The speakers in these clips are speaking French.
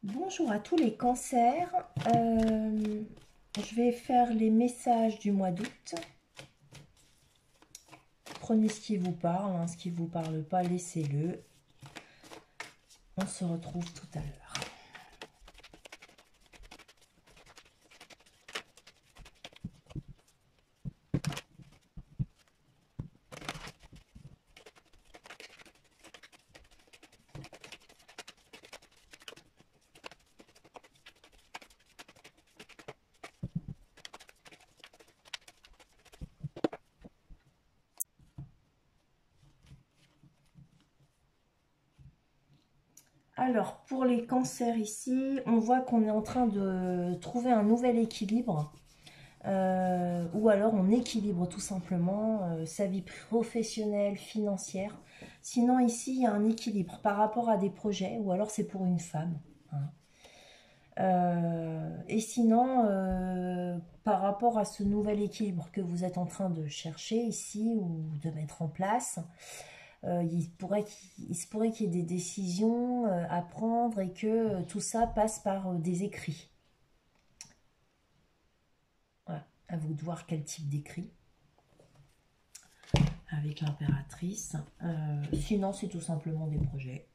Bonjour à tous les cancers. Je vais faire les messages du mois d'août. Prenez ce qui vous parle, hein, ce qui ne vous parle pas, laissez-le. On se retrouve tout à l'heure. Alors, pour les cancers ici, on voit qu'on est en train de trouver un nouvel équilibre. Ou alors on équilibre tout simplement sa vie professionnelle, financière. Sinon ici, il y a un équilibre par rapport à des projets, ou alors c'est pour une femme, hein. Et sinon, par rapport à ce nouvel équilibre que vous êtes en train de chercher ici ou de mettre en place, il se pourrait qu'il y ait des décisions à prendre et que tout ça passe par des écrits. Voilà. À vous de voir quel type d'écrit avec l'impératrice. Sinon, c'est tout simplement des projets.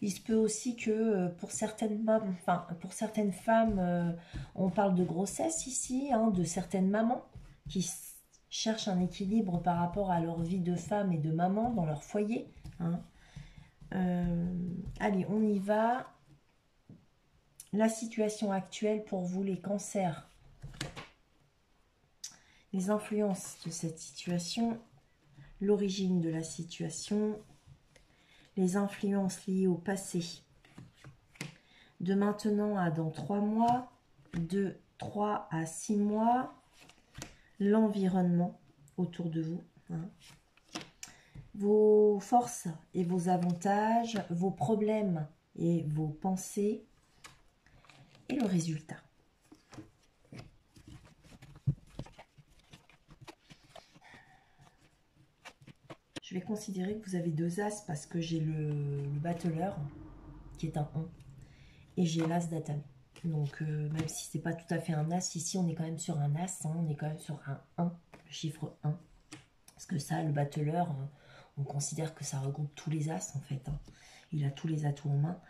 Il se peut aussi que pour certaines femmes, on parle de grossesse ici, hein, de certaines mamans qui cherchent un équilibre par rapport à leur vie de femme et de maman dans leur foyer, hein. Allez, on y va. La situation actuelle pour vous, les cancers. Les influences de cette situation, l'origine de la situation, les influences liées au passé. De maintenant à dans 3 mois, de 3 à 6 mois, l'environnement autour de vous, hein. Vos forces et vos avantages, vos problèmes et vos pensées, et le résultat. Je vais considérer que vous avez 2 as parce que j'ai le battleur qui est un 1 et j'ai l'as d'atame. Donc même si c'est pas tout à fait un as, ici on est quand même sur un as, hein, on est quand même sur un 1, le chiffre 1. Parce que ça, le battleur, on considère que ça regroupe tous les as en fait, hein. Il a tous les atouts en main.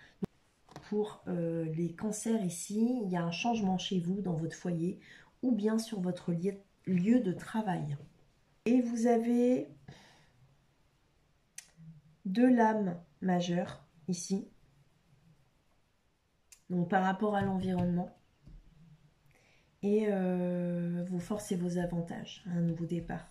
Pour les cancers ici, il y a un changement chez vous, dans votre foyer, ou bien sur votre lieu de travail. Et vous avez 2 lames majeures ici. Donc par rapport à l'environnement. Et vos forces et vos avantages, un nouveau départ.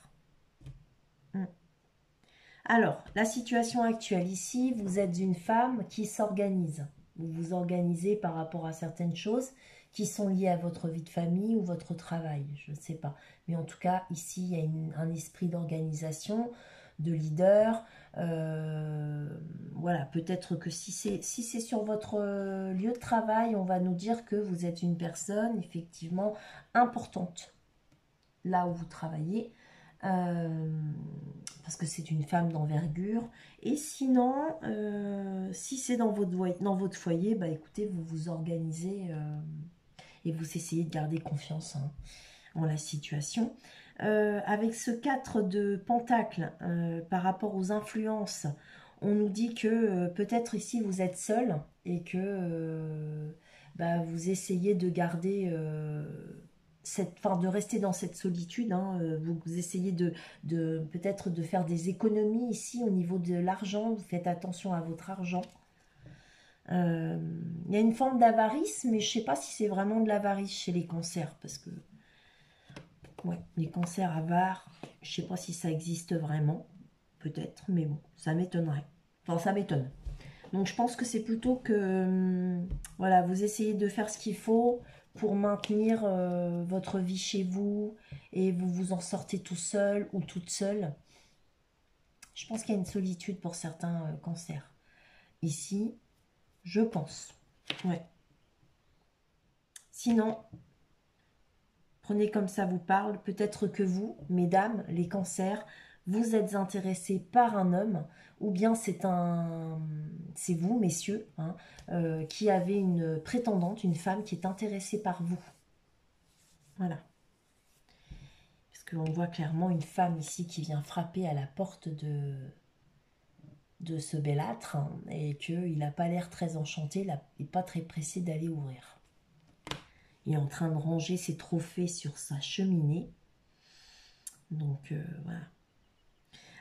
Alors, la situation actuelle ici, vous êtes une femme qui s'organise. Vous vous organisez par rapport à certaines choses qui sont liées à votre vie de famille ou votre travail, je ne sais pas. Mais en tout cas, ici, il y a un esprit d'organisation, de leader. Voilà, peut-être que si c'est sur votre lieu de travail, on va nous dire que vous êtes une personne effectivement importante là où vous travaillez. Parce que c'est une femme d'envergure. Et sinon, si c'est dans votre foyer, bah écoutez, vous vous organisez et vous essayez de garder confiance, hein, en la situation. Avec ce 4 de Pentacle, par rapport aux influences, on nous dit que peut-être ici vous êtes seul et que bah, vous essayez de garder de rester dans cette solitude, hein. Vous essayez de peut-être de faire des économies ici au niveau de l'argent. Vous faites attention à votre argent. Il y a une forme d'avarice, mais je ne sais pas si c'est vraiment de l'avarice chez les cancers, parce que ouais, les cancers avares, je ne sais pas si ça existe vraiment, peut-être, mais bon, ça m'étonnerait. Enfin, ça m'étonne. Donc je pense que c'est plutôt que voilà, vous essayez de faire ce qu'il faut pour maintenir votre vie chez vous et vous vous en sortez tout seul ou toute seule. Je pense qu'il y a une solitude pour certains cancers. Ici, je pense. Ouais. Sinon, prenez comme ça vous parle. Peut-être que vous, mesdames, les cancers, vous êtes intéressé par un homme, ou bien c'est vous, messieurs, hein, qui avez une prétendante, une femme qui est intéressée par vous. Voilà. Parce qu'on voit clairement une femme ici qui vient frapper à la porte de ce belâtre, hein, et qu'il n'a pas l'air très enchanté, il n'est pas très pressé d'aller ouvrir. Il est en train de ranger ses trophées sur sa cheminée. Donc, voilà.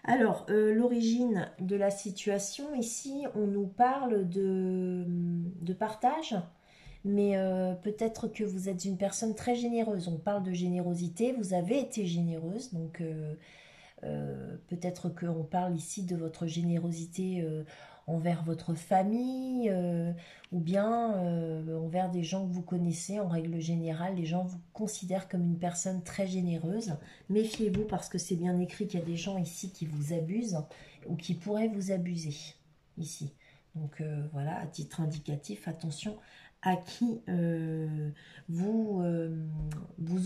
Alors, l'origine de la situation, ici, on nous parle de partage, mais peut-être que vous êtes une personne très généreuse. On parle de générosité, vous avez été généreuse, donc peut-être qu'on parle ici de votre générosité envers votre famille, ou bien envers des gens que vous connaissez. En règle générale, les gens vous considèrent comme une personne très généreuse. Méfiez-vous parce que c'est bien écrit qu'il y a des gens ici qui vous abusent ou qui pourraient vous abuser ici. Donc voilà, à titre indicatif, attention à qui vous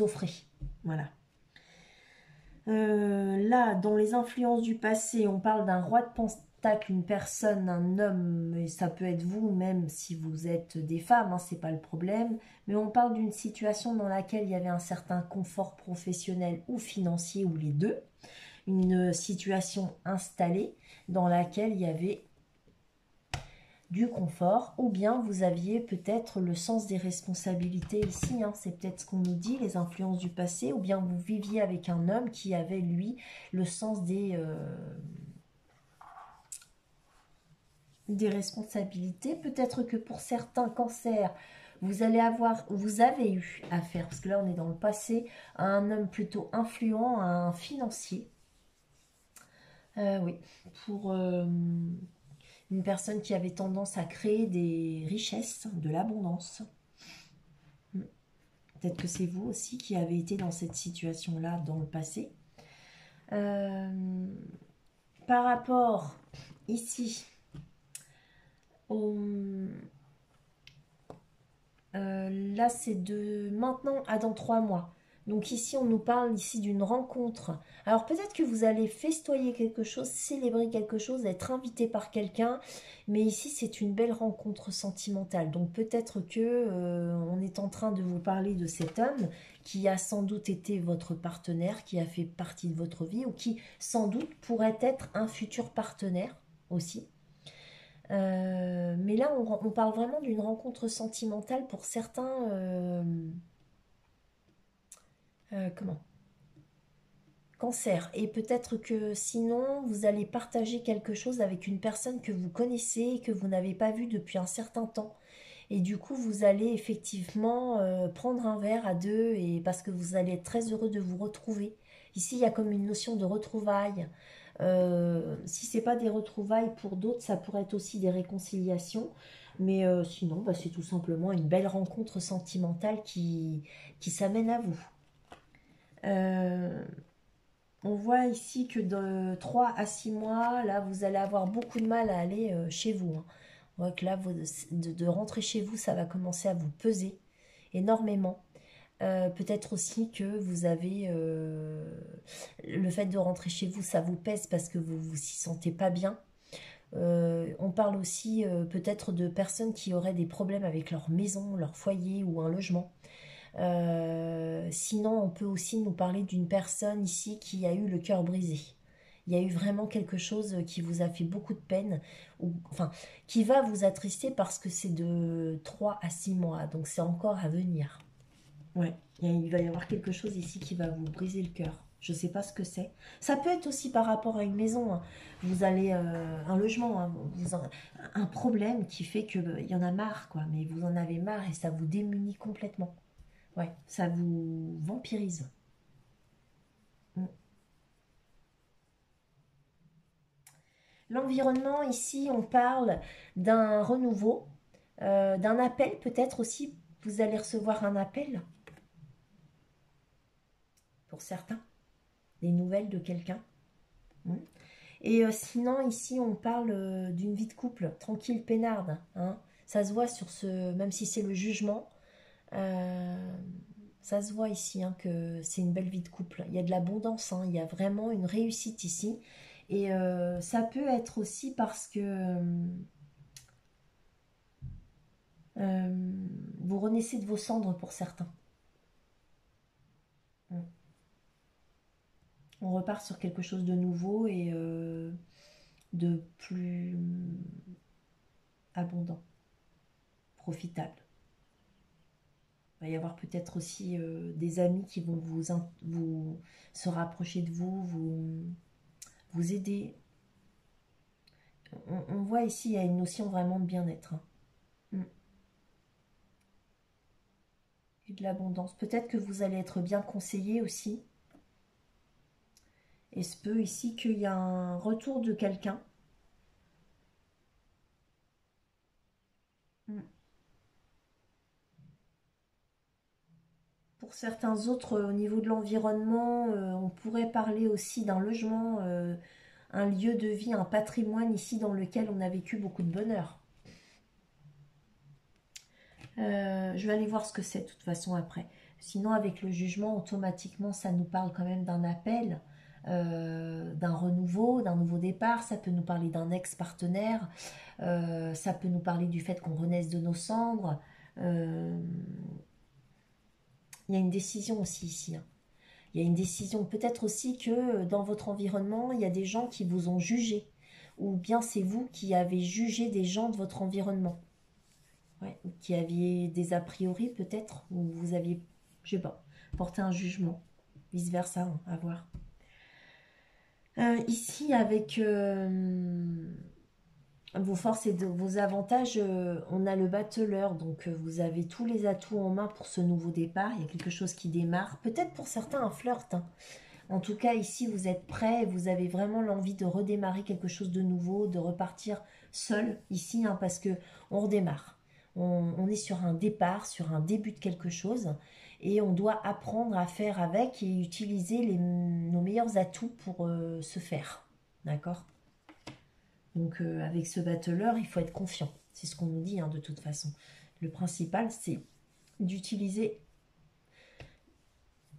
offrez. Voilà. Là, dans les influences du passé, on parle d'un roi de pentacle, une personne, un homme, et ça peut être vous, même si vous êtes des femmes, hein, c'est pas le problème. Mais on parle d'une situation dans laquelle il y avait un certain confort professionnel ou financier, ou les deux. Une situation installée dans laquelle il y avait du confort, ou bien vous aviez peut-être le sens des responsabilités ici, hein, c'est peut-être ce qu'on nous dit, les influences du passé, ou bien vous viviez avec un homme qui avait, lui, le sens des responsabilités. Peut-être que pour certains cancers, vous avez eu affaire, parce que là on est dans le passé, à un homme plutôt influent, à un financier. Oui, pour une personne qui avait tendance à créer des richesses, de l'abondance. Peut-être que c'est vous aussi qui avez été dans cette situation-là dans le passé. Par rapport ici là c'est de maintenant à dans 3 mois. Donc ici on nous parle ici d'une rencontre. Alors peut-être que vous allez festoyer quelque chose, célébrer quelque chose, être invité par quelqu'un, mais ici c'est une belle rencontre sentimentale. Donc peut-être que on est en train de vous parler de cet homme qui a sans doute été votre partenaire, qui a fait partie de votre vie, ou qui sans doute pourrait être un futur partenaire aussi. Mais là, on parle vraiment d'une rencontre sentimentale pour certains. Comment? Cancer. Et peut-être que sinon, vous allez partager quelque chose avec une personne que vous connaissez et que vous n'avez pas vue depuis un certain temps. Et du coup, vous allez effectivement prendre un verre à deux, et parce que vous allez être très heureux de vous retrouver. Ici, il y a comme une notion de retrouvailles. Si ce n'est pas des retrouvailles, pour d'autres, ça pourrait être aussi des réconciliations. Mais sinon, bah, c'est tout simplement une belle rencontre sentimentale qui s'amène à vous. On voit ici que de 3 à 6 mois, là, vous allez avoir beaucoup de mal à aller chez vous. Hein. On voit que là, de rentrer chez vous, ça va commencer à vous peser énormément. Peut-être aussi que vous avez le fait de rentrer chez vous, ça vous pèse parce que vous vous y sentez pas bien. On parle aussi peut-être de personnes qui auraient des problèmes avec leur maison, leur foyer ou un logement. Sinon, on peut aussi nous parler d'une personne ici qui a eu le cœur brisé. Il y a eu vraiment quelque chose qui vous a fait beaucoup de peine, ou, enfin, qui va vous attrister parce que c'est de 3 à 6 mois, donc c'est encore à venir. Ouais, il va y avoir quelque chose ici qui va vous briser le cœur. Je ne sais pas ce que c'est. Ça peut être aussi par rapport à une maison. Hein. Vous allez, un logement, hein, un problème qui fait qu'il y en a marre, quoi. Mais vous en avez marre et ça vous démunit complètement. Ouais, ça vous vampirise. Mm. L'environnement, ici, on parle d'un renouveau, d'un appel peut-être aussi. Vous allez recevoir un appel pour certains, des nouvelles de quelqu'un. Mm. Et sinon, ici, on parle d'une vie de couple, tranquille, peinarde. Hein. Ça se voit sur ce, même si c'est le jugement, euh, Ça se voit ici hein, que c'est une belle vie de couple. Il y a de l'abondance, hein, il y a vraiment une réussite ici. Et ça peut être aussi parce que vous renaissez de vos cendres pour certains. On repart sur quelque chose de nouveau et de plus abondant, profitable. Il va y avoir peut-être aussi des amis qui vont vous se rapprocher de vous, vous aider. On voit ici, il y a une notion vraiment de bien-être. Hein. Et de l'abondance. Peut-être que vous allez être bien conseillé aussi. Et se peut ici qu'il y a un retour de quelqu'un. Pour certains autres, au niveau de l'environnement, on pourrait parler aussi d'un logement, un lieu de vie, un patrimoine ici dans lequel on a vécu beaucoup de bonheur. Je vais aller voir ce que c'est de toute façon après. Sinon, avec le jugement, automatiquement, ça nous parle quand même d'un appel, d'un renouveau, d'un nouveau départ. Ça peut nous parler d'un ex-partenaire. Ça peut nous parler du fait qu'on renaisse de nos cendres. Il y a une décision aussi ici. Hein. Il y a une décision. Peut-être aussi que dans votre environnement, il y a des gens qui vous ont jugé. Ou bien c'est vous qui avez jugé des gens de votre environnement. Ouais, ou qui aviez des a priori peut-être, ou vous aviez, je sais pas, porté un jugement. Vice-versa, hein, à voir. Ici, avec vos forces et vos avantages, on a le battleur, donc vous avez tous les atouts en main pour ce nouveau départ. Il y a quelque chose qui démarre. Peut-être pour certains un flirt. Hein. En tout cas, ici, vous êtes prêts, vous avez vraiment l'envie de redémarrer quelque chose de nouveau, de repartir seul ici, hein, parce que on redémarre. On est sur un départ, sur un début de quelque chose, et on doit apprendre à faire avec et utiliser nos meilleurs atouts pour se faire. D'accord? Donc, avec ce battleur, il faut être confiant. C'est ce qu'on nous dit, hein, de toute façon. Le principal, c'est d'utiliser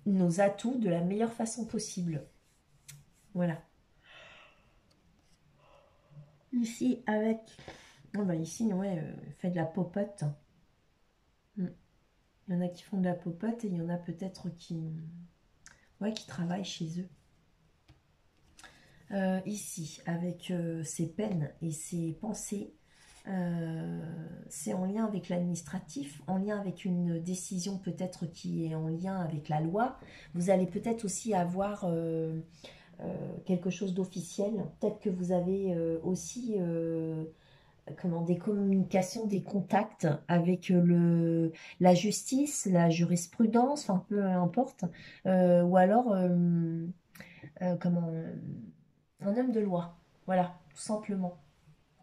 nos atouts de la meilleure façon possible. Voilà. Ici, avec... Oh bah ici, ouais, fait de la popote. Il y en a qui font de la popote et il y en a peut-être qui... Ouais, qui travaillent chez eux. Ici, avec ses peines et ses pensées, c'est en lien avec l'administratif, en lien avec une décision peut-être qui est en lien avec la loi. Vous allez peut-être aussi avoir quelque chose d'officiel. Peut-être que vous avez aussi des communications, des contacts avec la justice, la jurisprudence, enfin peu importe, ou alors un homme de loi. Voilà, tout simplement.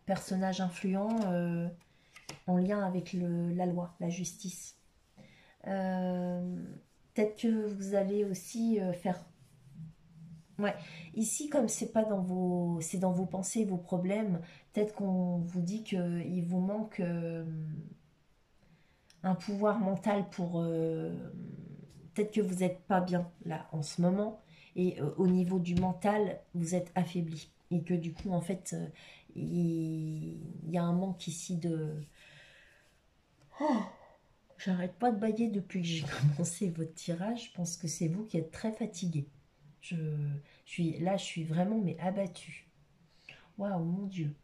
Personnage influent en lien avec la loi, la justice. Euh, Peut-être que vous allez aussi faire. Ouais, ici, comme c'est pas dans c'est dans vos pensées, vos problèmes, peut-être qu'on vous dit qu'il vous manque un pouvoir mental pour... peut-être que vous n'êtes pas bien là en ce moment, et au niveau du mental, vous êtes affaibli. Et que du coup, en fait, il y a un manque ici de... Oh, j'arrête pas de bailler depuis que j'ai commencé votre tirage. Je pense que c'est vous qui êtes très fatigué. Je, je suis vraiment mais abattue. Waouh, mon Dieu.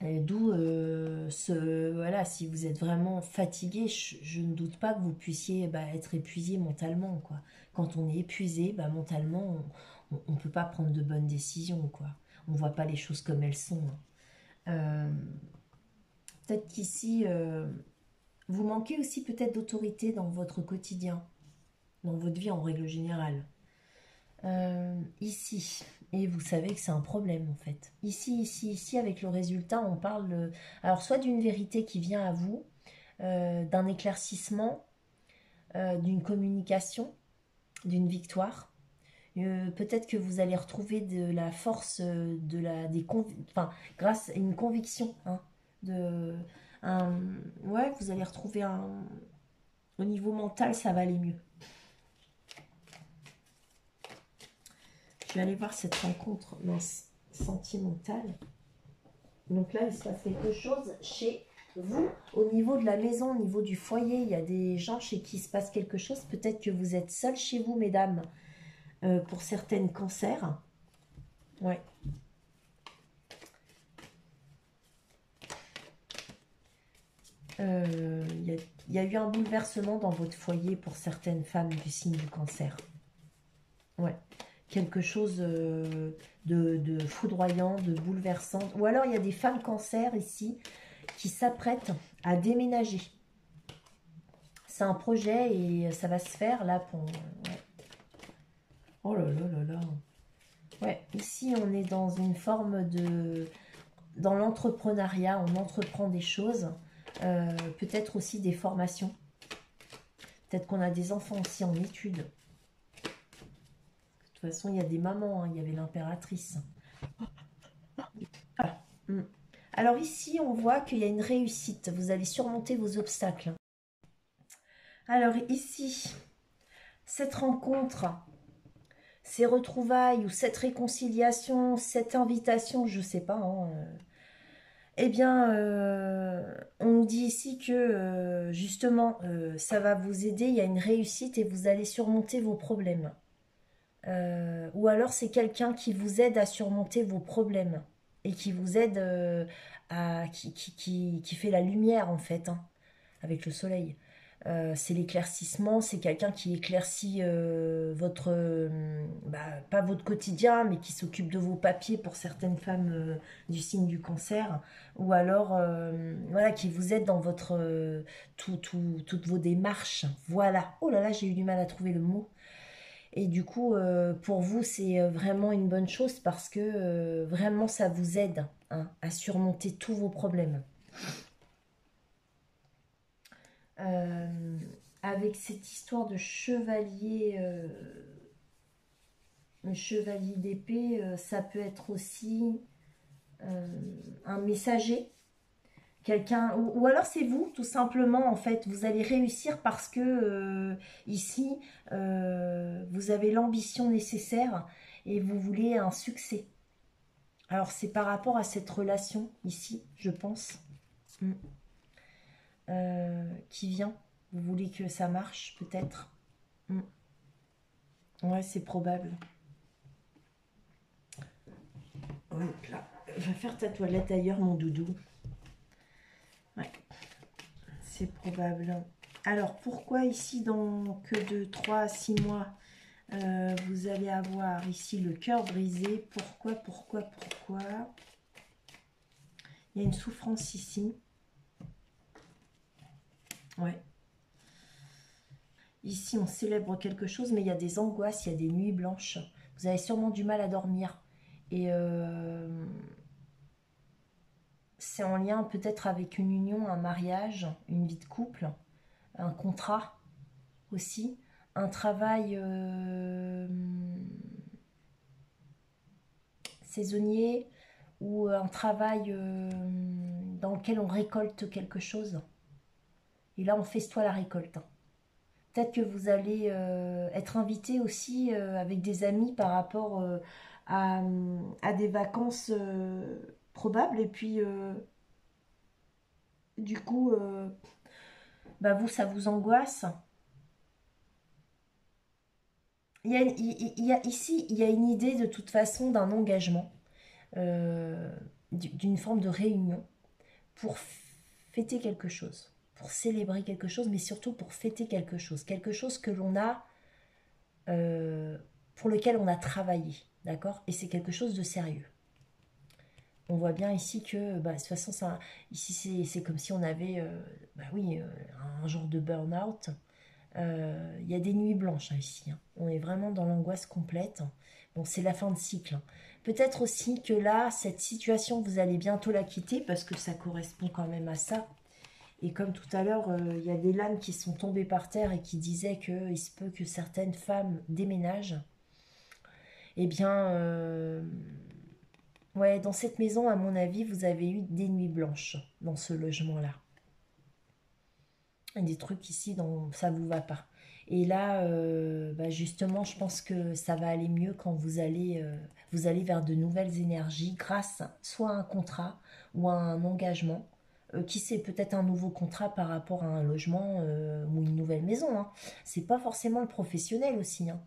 D'où voilà, si vous êtes vraiment fatigué, je ne doute pas que vous puissiez être épuisé mentalement, quoi. Quand on est épuisé, mentalement, on ne peut pas prendre de bonnes décisions, quoi. On ne voit pas les choses comme elles sont. Hein. Peut-être qu'ici, vous manquez aussi peut-être d'autorité dans votre quotidien, dans votre vie en règle générale. Ici, et vous savez que c'est un problème en fait. Ici, avec le résultat, on parle alors soit d'une vérité qui vient à vous, d'un éclaircissement, d'une communication, d'une victoire. Peut-être que vous allez retrouver de la force, enfin, grâce à une conviction, hein, ouais, vous allez retrouver Au niveau mental, ça va aller mieux. Je vais aller voir cette rencontre sentimentale. Donc là, il se passe quelque chose chez vous. Au niveau de la maison, au niveau du foyer, il y a des gens chez qui il se passe quelque chose. Peut-être que vous êtes seul chez vous, mesdames, pour certaines cancers. Ouais. Il y a eu un bouleversement dans votre foyer pour certaines femmes du signe du cancer. Ouais. Quelque chose de foudroyant, de bouleversant. Ou alors, il y a des femmes cancer ici qui s'apprêtent à déménager. C'est un projet et ça va se faire là pour... Ouais. Oh là là là là. Ouais, ici, on est dans une forme de... Dans l'entrepreneuriat, on entreprend des choses. Peut-être aussi des formations. Peut-être qu'on a des enfants aussi en études. De toute façon, il y a des mamans, hein, il y avait l'impératrice. Ah. Alors ici, on voit qu'il y a une réussite. Vous allez surmonter vos obstacles. Alors ici, cette rencontre, ces retrouvailles ou cette réconciliation, cette invitation, je ne sais pas, hein, eh bien, on nous dit ici que justement, ça va vous aider, il y a une réussite et vous allez surmonter vos problèmes. Ou alors c'est quelqu'un qui vous aide à surmonter vos problèmes et qui vous aide qui fait la lumière en fait, hein, avec le soleil. C'est l'éclaircissement, c'est quelqu'un qui éclaircit votre, pas votre quotidien, mais qui s'occupe de vos papiers pour certaines femmes du signe du cancer, ou alors voilà, qui vous aide dans votre toutes vos démarches. Voilà. Oh là là, j'ai eu du mal à trouver le mot. Et du coup, pour vous, c'est vraiment une bonne chose parce que vraiment, ça vous aide, hein, à surmonter tous vos problèmes. Euh, Avec cette histoire de chevalier, le chevalier d'épée, ça peut être aussi euh, un messager, quelqu'un, ou alors c'est vous, tout simplement, en fait, vous allez réussir parce que ici, vous avez l'ambition nécessaire et vous voulez un succès. Alors c'est par rapport à cette relation ici, je pense, mm, qui vient. Vous voulez que ça marche, peut-être. Mm. Ouais, c'est probable. Hop là. Je vais faire ta toilette ailleurs, mon doudou. Ouais, c'est probable. Alors, pourquoi ici, dans que de 3 à 6 mois, vous allez avoir ici le cœur brisé? Pourquoi? Il y a une souffrance ici. Ouais. Ici, on célèbre quelque chose, mais il y a des angoisses, il y a des nuits blanches. Vous avez sûrement du mal à dormir. Et c'est en lien peut-être avec une union, un mariage, une vie de couple, un contrat aussi, un travail saisonnier ou un travail dans lequel on récolte quelque chose. Et là, on festoie la récolte. Peut-être que vous allez être invité aussi avec des amis par rapport à des vacances probables. Et puis, du coup, bah vous, ça vous angoisse. Ici, il y a une idée de toute façon d'un engagement, d'une forme de réunion pour fêter quelque chose, pour célébrer quelque chose, mais surtout pour fêter quelque chose que l'on a, euh, pour lequel on a travaillé, d'accord? Et c'est quelque chose de sérieux. On voit bien ici que, bah, de toute façon, ça, ici c'est comme si on avait, bah oui, un genre de burn-out. Il y a des nuits blanches hein, ici, hein. On est vraiment dans l'angoisse complète. Bon, c'est la fin de cycle, hein. Peut-être aussi que là, cette situation, vous allez bientôt la quitter parce que ça correspond quand même à ça. Et comme tout à l'heure, il y a des lames qui sont tombées par terre et qui disaient qu'il se peut que certaines femmes déménagent. Eh bien, ouais, dans cette maison, à mon avis, vous avez eu des nuits blanches dans ce logement-là. Il y a des trucs ici dont ça vous va pas. Et là, bah, justement, je pense que ça va aller mieux quand vous allez vers de nouvelles énergies grâce soit à un contrat ou à un engagement. Qui sait, peut-être un nouveau contrat par rapport à un logement ou une nouvelle maison. Hein. C'est pas forcément le professionnel aussi. Hein.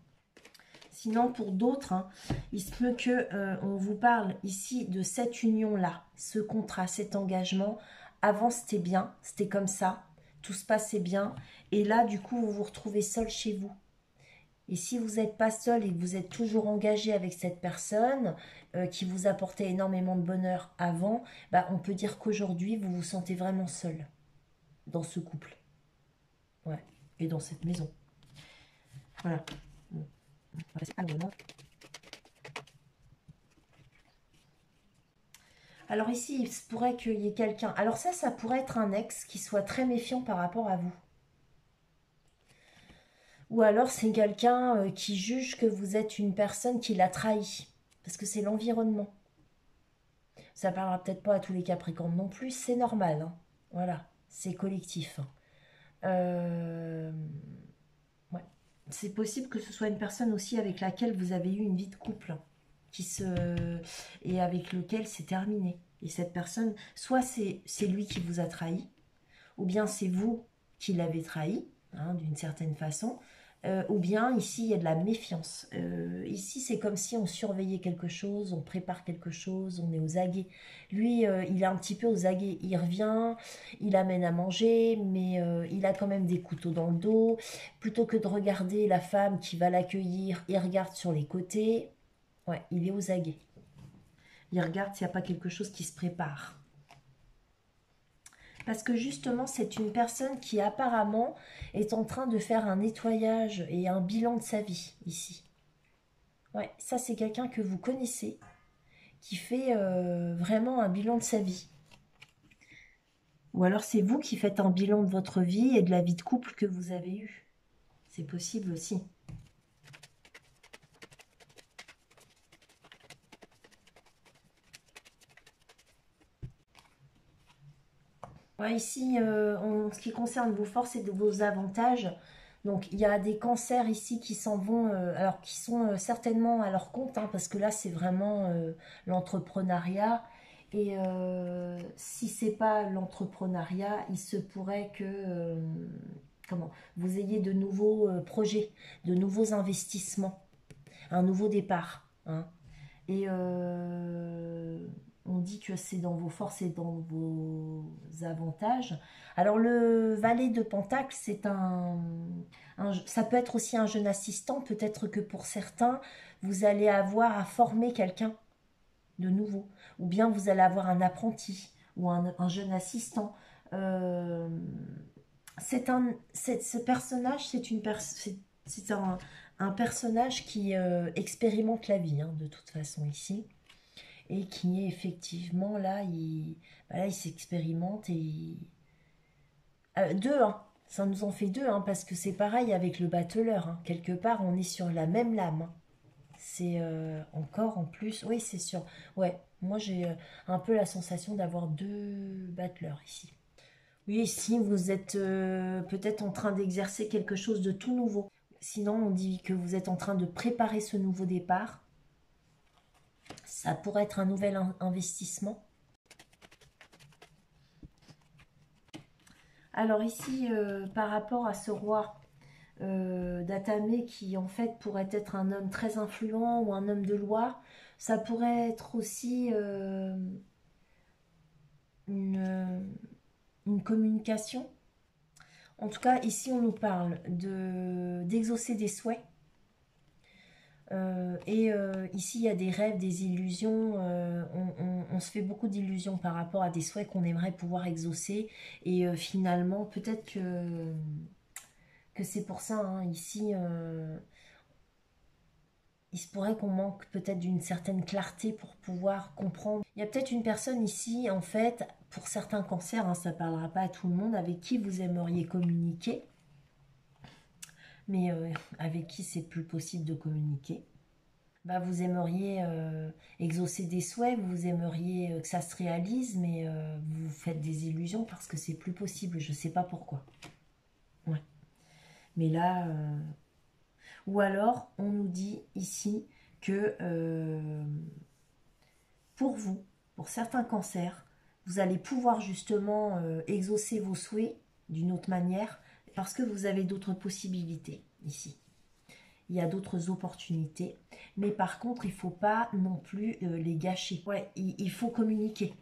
Sinon, pour d'autres, hein, il se peut que on vous parle ici de cette union-là, ce contrat, cet engagement. Avant, c'était bien, c'était comme ça, tout se passait bien. Et là, du coup, vous vous retrouvez seul chez vous. Et si vous n'êtes pas seul et que vous êtes toujours engagé avec cette personne qui vous apportait énormément de bonheur avant, bah, on peut dire qu'aujourd'hui, vous vous sentez vraiment seul dans ce couple. Ouais. Et dans cette maison. Voilà. Bon. Alors ici, il se pourrait qu'il y ait quelqu'un. Alors ça pourrait être un ex qui soit très méfiant par rapport à vous. Ou alors c'est quelqu'un qui juge que vous êtes une personne qui l'a trahi. Parce que c'est l'environnement. Ça parlera peut-être pas à tous les Capricornes non plus, c'est normal. Hein. Voilà, c'est collectif. Euh, ouais. C'est possible que ce soit une personne aussi avec laquelle vous avez eu une vie de couple et avec lequel c'est terminé. Et cette personne, soit c'est lui qui vous a trahi, ou bien c'est vous qui l'avez trahi, hein, d'une certaine façon, ou bien ici il y a de la méfiance. Ici c'est comme si on surveillait quelque chose, on prépare quelque chose, on est aux aguets. Lui il est un petit peu aux aguets, il revient, il amène à manger, mais il a quand même des couteaux dans le dos. Plutôt que de regarder la femme qui va l'accueillir, il regarde sur les côtés. Ouais, il est aux aguets. Il regarde s'il n'y a pas quelque chose qui se prépare. Parce que justement, c'est une personne qui apparemment est en train de faire un nettoyage et un bilan de sa vie ici. Ouais, ça c'est quelqu'un que vous connaissez, qui fait vraiment un bilan de sa vie. Ou alors c'est vous qui faites un bilan de votre vie et de la vie de couple que vous avez eue. C'est possible aussi. Ouais, ici, en ce qui concerne vos forces et vos avantages, donc il y a des cancers ici qui s'en vont, alors qui sont certainement à leur compte, hein, parce que là c'est vraiment l'entrepreneuriat. Et si c'est pas l'entrepreneuriat, il se pourrait que comment, vous ayez de nouveaux projets, de nouveaux investissements, un nouveau départ. Hein. Et on dit que c'est dans vos forces et dans vos avantages. Alors le valet de Pentacle, ça peut être aussi un jeune assistant. Peut-être que pour certains, vous allez avoir à former quelqu'un de nouveau. Ou bien vous allez avoir un apprenti ou un jeune assistant. Euh, ce personnage, c'est un personnage qui expérimente la vie, hein, de toute façon ici, et qui est effectivement là, il s'expérimente et deux, hein, ça nous en fait deux, hein, parce que c'est pareil avec le battleur, hein, quelque part on est sur la même lame, hein. C'est encore en plus, oui c'est sûr, ouais, moi j'ai un peu la sensation d'avoir deux battleurs ici. Oui, si vous êtes peut-être en train d'exercer quelque chose de tout nouveau. Sinon, on dit que vous êtes en train de préparer ce nouveau départ. Ça pourrait être un nouvel investissement. Alors ici, par rapport à ce roi d'Atamé qui en fait pourrait être un homme très influent ou un homme de loi, ça pourrait être aussi une, une communication. En tout cas, ici, on nous parle d'exaucer des souhaits. Ici, il y a des rêves, des illusions. On se fait beaucoup d'illusions par rapport à des souhaits qu'on aimerait pouvoir exaucer. Et finalement, peut-être que c'est pour ça, hein, ici, il se pourrait qu'on manque peut-être d'une certaine clarté pour pouvoir comprendre. Il y a peut-être une personne ici, en fait, pour certains cancers, hein, ça ne parlera pas à tout le monde, avec qui vous aimeriez communiquer, mais avec qui c'est plus possible de communiquer. Bah, vous aimeriez exaucer des souhaits, vous aimeriez que ça se réalise, mais vous faites des illusions parce que c'est plus possible, je ne sais pas pourquoi. Ouais. Mais là, ou alors, on nous dit ici que pour vous, pour certains cancers, vous allez pouvoir justement exaucer vos souhaits d'une autre manière parce que vous avez d'autres possibilités ici. Il y a d'autres opportunités. Mais par contre, il ne faut pas non plus les gâcher. Ouais, il faut communiquer.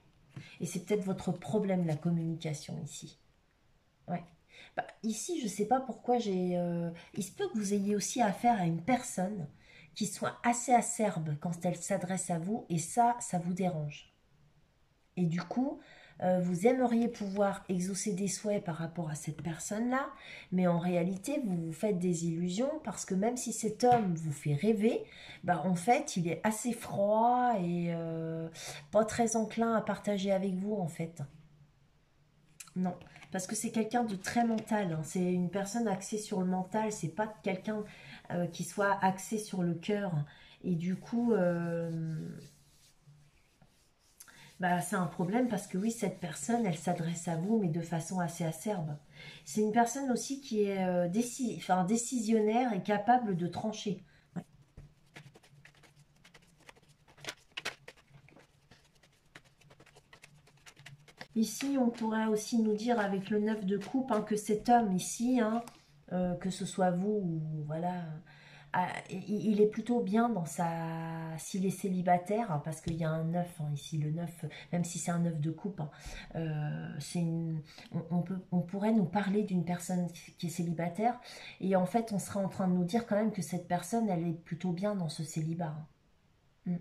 Et c'est peut-être votre problème, la communication ici. Ouais. Bah, ici, je ne sais pas pourquoi j'ai... il se peut que vous ayez aussi affaire à une personne qui soit assez acerbe quand elle s'adresse à vous. Et ça vous dérange. Et du coup, vous aimeriez pouvoir exaucer des souhaits par rapport à cette personne-là, mais en réalité, vous vous faites des illusions parce que même si cet homme vous fait rêver, bah, en fait, il est assez froid et pas très enclin à partager avec vous, en fait. Non, parce que c'est quelqu'un de très mental, hein. C'est une personne axée sur le mental, c'est pas quelqu'un qui soit axé sur le cœur. Et du coup, bah, c'est un problème parce que oui, cette personne, elle s'adresse à vous, mais de façon assez acerbe. C'est une personne aussi qui est enfin, décisionnaire et capable de trancher. Ouais. Ici, on pourrait aussi nous dire avec le 9 de coupe hein, que cet homme ici, hein, que ce soit vous ou voilà, il est plutôt bien dans sa... S'il est célibataire, hein, parce qu'il y a un 9 hein, ici, le 9 même si c'est un 9 de coupe, hein, on pourrait nous parler d'une personne qui est célibataire, et en fait, on serait en train de nous dire quand même que cette personne, elle est plutôt bien dans ce célibat. Hein. Mm.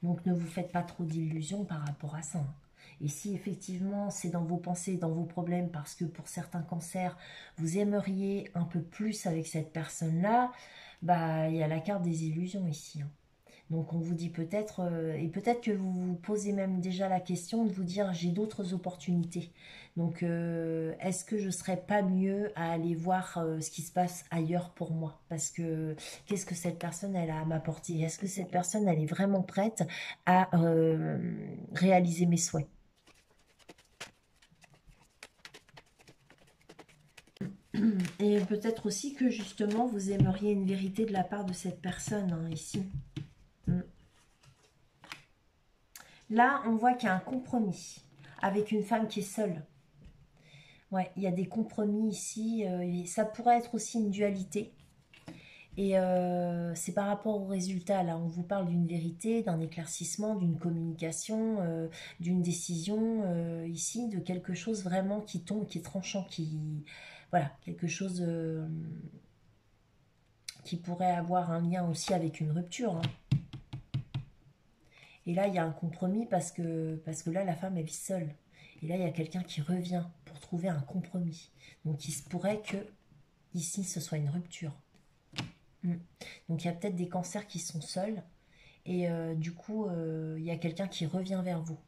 Donc ne vous faites pas trop d'illusions par rapport à ça. Hein. Et si effectivement c'est dans vos pensées, dans vos problèmes, parce que pour certains cancers, vous aimeriez un peu plus avec cette personne-là, bah il y a la carte des illusions ici. Hein. Donc on vous dit peut-être, et peut-être que vous vous posez même déjà la question de vous dire j'ai d'autres opportunités. Donc est-ce que je ne serais pas mieux à aller voir ce qui se passe ailleurs pour moi? Parce que qu'est-ce que cette personne elle a à m'apporter? Est-ce que cette personne elle est vraiment prête à réaliser mes souhaits? Et peut-être aussi que justement vous aimeriez une vérité de la part de cette personne hein, ici. Mm. Là, on voit qu'il y a un compromis avec une femme qui est seule. Ouais, il y a des compromis ici. Et ça pourrait être aussi une dualité. Et c'est par rapport au résultat. Là, on vous parle d'une vérité, d'un éclaircissement, d'une communication, d'une décision ici, de quelque chose vraiment qui tombe, qui est tranchant, qui... Voilà, quelque chose qui pourrait avoir un lien aussi avec une rupture. Hein. Et là, il y a un compromis parce que là, la femme, elle vit seule. Et là, il y a quelqu'un qui revient pour trouver un compromis. Donc, il se pourrait que ici, ce soit une rupture. Mm. Donc, il y a peut-être des cancers qui sont seuls. Et du coup, il y a quelqu'un qui revient vers vous.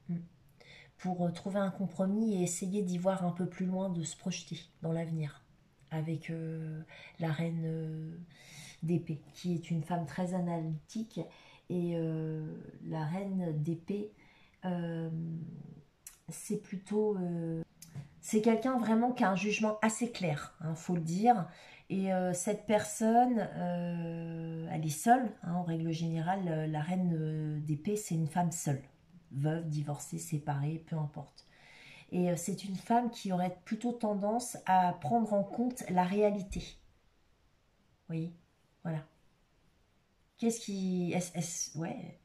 Mm. Pour trouver un compromis et essayer d'y voir un peu plus loin, de se projeter dans l'avenir. Avec la reine d'épée, qui est une femme très analytique. Et la reine d'épée, euh, c'est plutôt... c'est quelqu'un vraiment qui a un jugement assez clair, hein, faut le dire. Et cette personne, elle est seule. Hein, en règle générale, la reine d'épée, c'est une femme seule. Veuve, divorcée, séparée, peu importe. Et c'est une femme qui aurait plutôt tendance à prendre en compte la réalité. Vous voyez. Voilà. Qu'est-ce qui... ouais,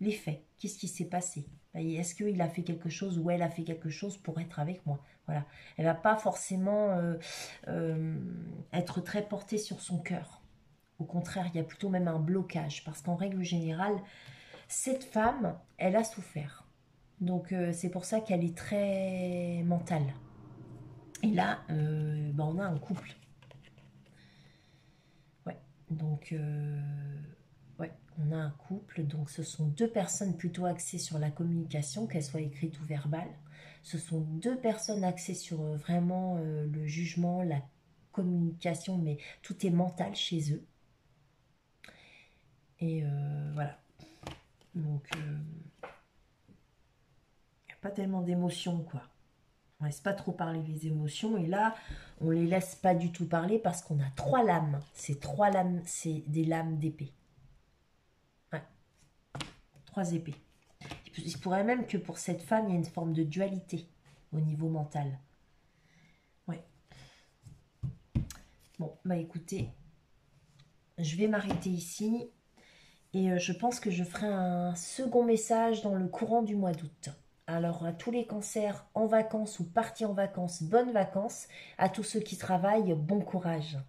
les faits. Qu'est-ce qui s'est passé? Est-ce qu'il a fait quelque chose ou elle a fait quelque chose pour être avec moi? Voilà. Elle va pas forcément être très portée sur son cœur. Au contraire, il y a plutôt même un blocage. Parce qu'en règle générale, cette femme, elle a souffert. Donc c'est pour ça qu'elle est très mentale. Et là, ben, on a un couple. Ouais. Donc, ouais, on a un couple. Donc, ce sont deux personnes plutôt axées sur la communication, qu'elle soit écrite ou verbale. Ce sont deux personnes axées sur vraiment le jugement, la communication, mais tout est mental chez eux. Et voilà. Donc, il n'y a pas tellement d'émotions, quoi. On laisse pas trop parler les émotions. Et là, on les laisse pas du tout parler parce qu'on a 3 lames. Ces 3 lames, c'est des lames d'épée. Ouais, 3 épées. Il se pourrait même que pour cette femme, il y ait une forme de dualité au niveau mental. Ouais. Bon, bah écoutez, je vais m'arrêter ici. Et je pense que je ferai un second message dans le courant du mois d'août. Alors à tous les cancers en vacances ou partis en vacances, bonnes vacances. À tous ceux qui travaillent, bon courage.